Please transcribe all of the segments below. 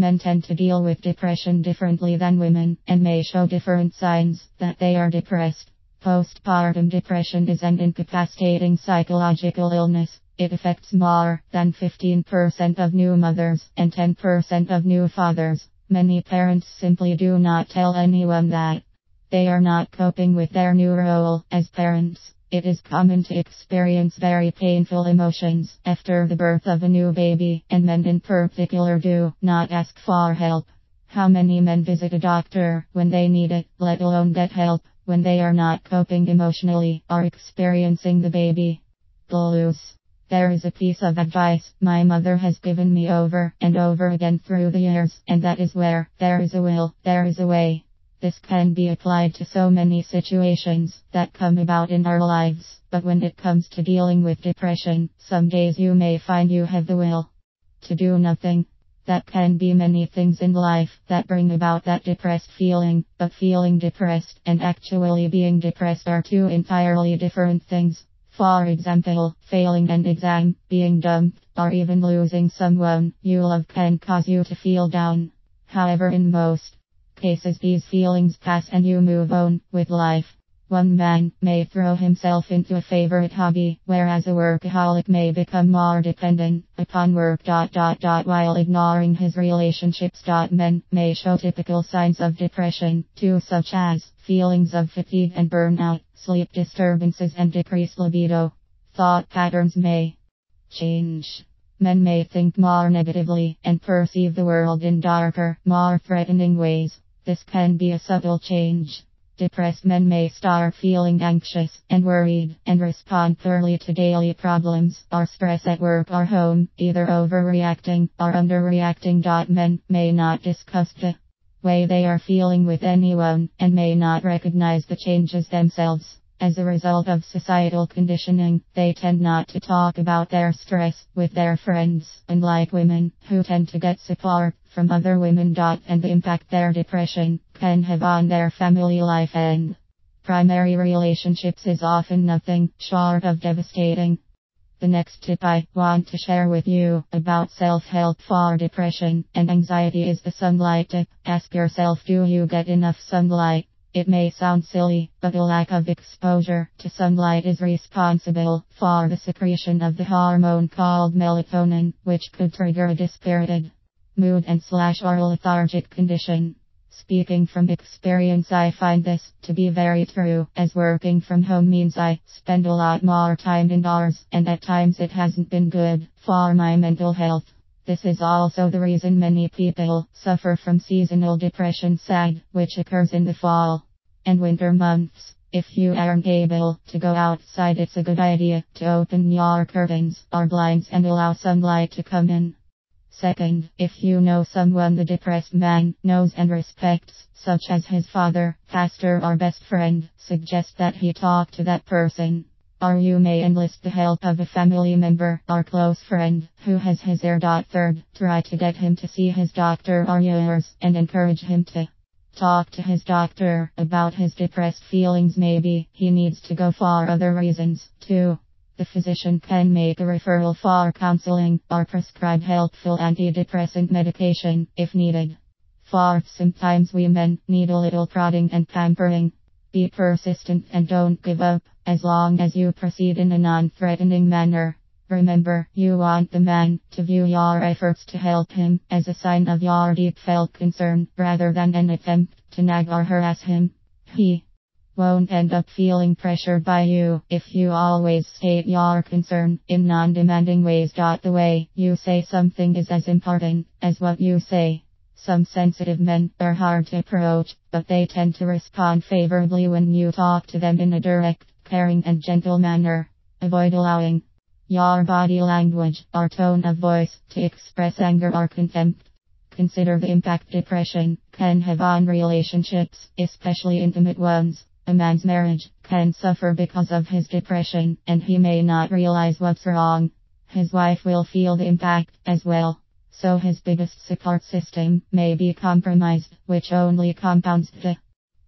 Men tend to deal with depression differently than women, and may show different signs that they are depressed. Postpartum depression is an incapacitating psychological illness. It affects more than 15% of new mothers and 10% of new fathers. Many parents simply do not tell anyone that they are not coping with their new role as parents. It is common to experience very painful emotions after the birth of a new baby, and men in particular do not ask for help. How many men visit a doctor when they need it, let alone get help, when they are not coping emotionally or experiencing the baby blues? There is a piece of advice my mother has given me over and over again through the years, and that is where there is a will, there is a way. This can be applied to so many situations that come about in our lives, but when it comes to dealing with depression, some days you may find you have the will to do nothing. That can be many things in life that bring about that depressed feeling, but feeling depressed and actually being depressed are two entirely different things. For example, failing an exam, being dumped, or even losing someone you love can cause you to feel down. However, in most cases these feelings pass and you move on with life. One man may throw himself into a favorite hobby, whereas a workaholic may become more dependent upon work. While ignoring his relationships. Men may show typical signs of depression too, such as feelings of fatigue and burnout, sleep disturbances and decreased libido. Thought patterns may change. Men may think more negatively and perceive the world in darker, more threatening ways. This can be a subtle change. Depressed men may start feeling anxious and worried and respond poorly to daily problems or stress at work or home, either overreacting or underreacting. Men may not discuss the way they are feeling with anyone and may not recognize the changes themselves. As a result of societal conditioning, they tend not to talk about their stress with their friends, unlike women, who tend to get support from other women. And the impact their depression can have on their family life and primary relationships is often nothing short of devastating. The next tip I want to share with you about self-help for depression and anxiety is the sunlight tip. Ask yourself, do you get enough sunlight? It may sound silly, but a lack of exposure to sunlight is responsible for the secretion of the hormone called melatonin, which could trigger a dispirited mood and/or lethargic condition. Speaking from experience, I find this to be very true, as working from home means I spend a lot more time indoors, and at times it hasn't been good for my mental health. This is also the reason many people suffer from seasonal depression (SAD), which occurs in the fall and winter months. If you aren't able to go outside, it's a good idea to open your curtains or blinds and allow sunlight to come in. Second, if you know someone the depressed man knows and respects, such as his father, pastor or best friend, suggest that he talk to that person. Or you may enlist the help of a family member or close friend who has his ear. Third, try to get him to see his doctor or yours and encourage him to talk to his doctor about his depressed feelings. Maybe he needs to go for other reasons too. The physician can make a referral for counseling or prescribe helpful antidepressant medication if needed. Fourth, sometimes we men need a little prodding and pampering. Be persistent and don't give up, as long as you proceed in a non-threatening manner. Remember, you want the man to view your efforts to help him as a sign of your deep-felt concern, rather than an attempt to nag or harass him. He won't end up feeling pressured by you if you always state your concern in non-demanding ways. The way you say something is as important as what you say. Some sensitive men are hard to approach, but they tend to respond favorably when you talk to them in a direct, caring and gentle manner. Avoid allowing your body language or tone of voice to express anger or contempt. Consider the impact depression can have on relationships, especially intimate ones. A man's marriage can suffer because of his depression, and he may not realize what's wrong. His wife will feel the impact as well. So his biggest support system may be compromised, which only compounds the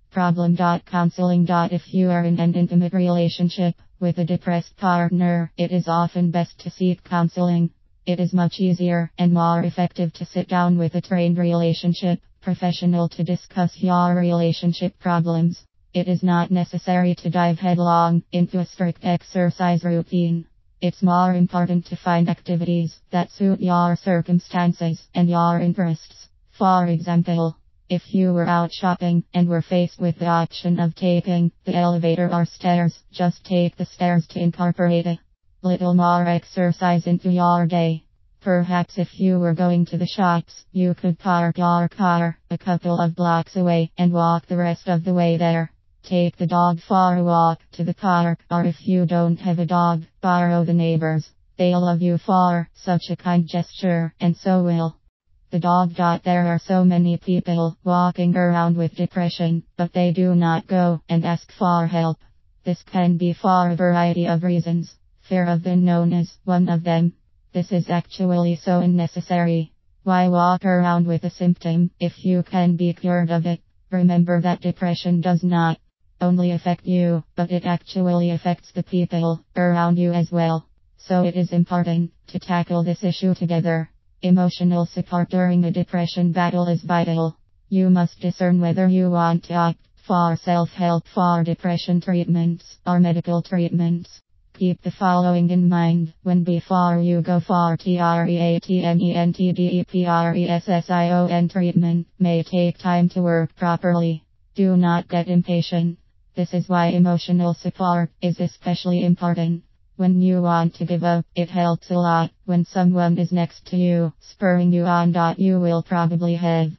problem. Counselling. If you are in an intimate relationship with a depressed partner, it is often best to seek counseling. It is much easier and more effective to sit down with a trained relationship professional to discuss your relationship problems. It is not necessary to dive headlong into a strict exercise routine. It's more important to find activities that suit your circumstances and your interests. For example, if you were out shopping and were faced with the option of taking the elevator or stairs, just take the stairs to incorporate a little more exercise into your day. Perhaps if you were going to the shops, you could park your car a couple of blocks away and walk the rest of the way there. Take the dog for a walk to the park, or if you don't have a dog, borrow the neighbor's. They'll love you for such a kind gesture, and so will the dog. There are so many people walking around with depression, but they do not go and ask for help. This can be for a variety of reasons. Fear of the unknown is one of them. This is actually so unnecessary. Why walk around with a symptom if you can be cured of it? Remember that depression does not only affect you, but it actually affects the people around you as well. So it is important to tackle this issue together. Emotional support during a depression battle is vital. You must discern whether you want to opt for self-help for depression treatments or medical treatments. Keep the following in mind when before you go for treatment may take time to work properly. Do not get impatient. This is why emotional support is especially important. When you want to give up, it helps a lot when someone is next to you, spurring you on. You will probably have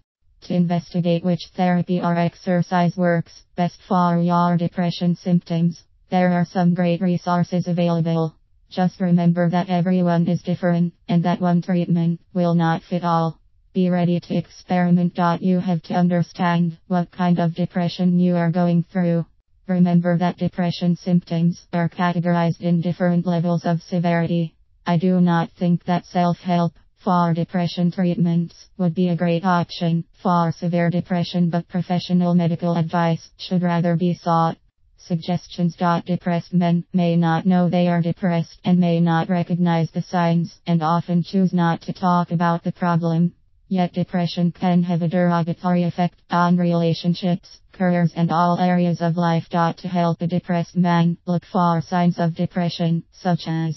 to investigate which therapy or exercise works best for your depression symptoms. There are some great resources available. Just remember that everyone is different, and that one treatment will not fit all. Be ready to experiment. You have to understand what kind of depression you are going through. Remember that depression symptoms are categorized in different levels of severity. I do not think that self-help for depression treatments would be a great option for severe depression, but professional medical advice should rather be sought. Suggestions. Depressed men may not know they are depressed and may not recognize the signs and often choose not to talk about the problem. Yet depression can have a derogatory effect on relationships, careers and all areas of life. To help a depressed man, look for signs of depression, such as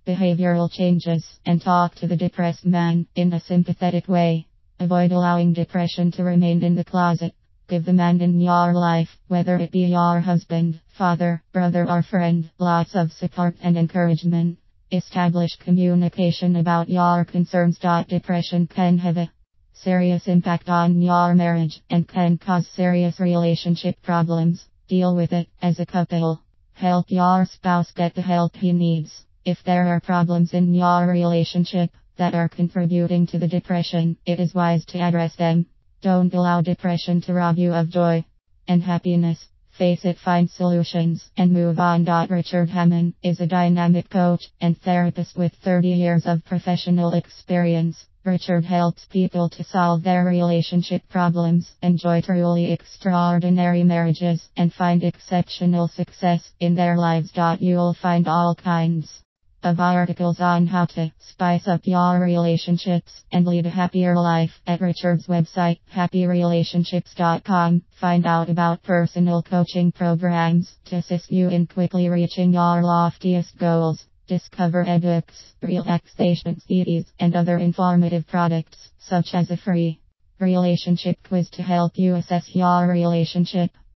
behavioral changes, and talk to the depressed man in a sympathetic way. Avoid allowing depression to remain in the closet. Give the man in your life, whether it be your husband, father, brother or friend, lots of support and encouragement. Establish communication about your concerns. Depression can have a serious impact on your marriage and can cause serious relationship problems. Deal with it as a couple. Help your spouse get the help he needs. If there are problems in your relationship that are contributing to the depression, it is wise to address them. Don't allow depression to rob you of joy and happiness. Face it, find solutions, and move on. Richard Hammond is a dynamic coach and therapist with 30 years of professional experience. Richard helps people to solve their relationship problems, enjoy truly extraordinary marriages, and find exceptional success in their lives. You'll find all kinds of articles on how to spice up your relationships and lead a happier life at Richard's website, happyrelationships.com. Find out about personal coaching programs to assist you in quickly reaching your loftiest goals. Discover ebooks, relaxation CDs, and other informative products, such as a free relationship quiz to help you assess your relationship.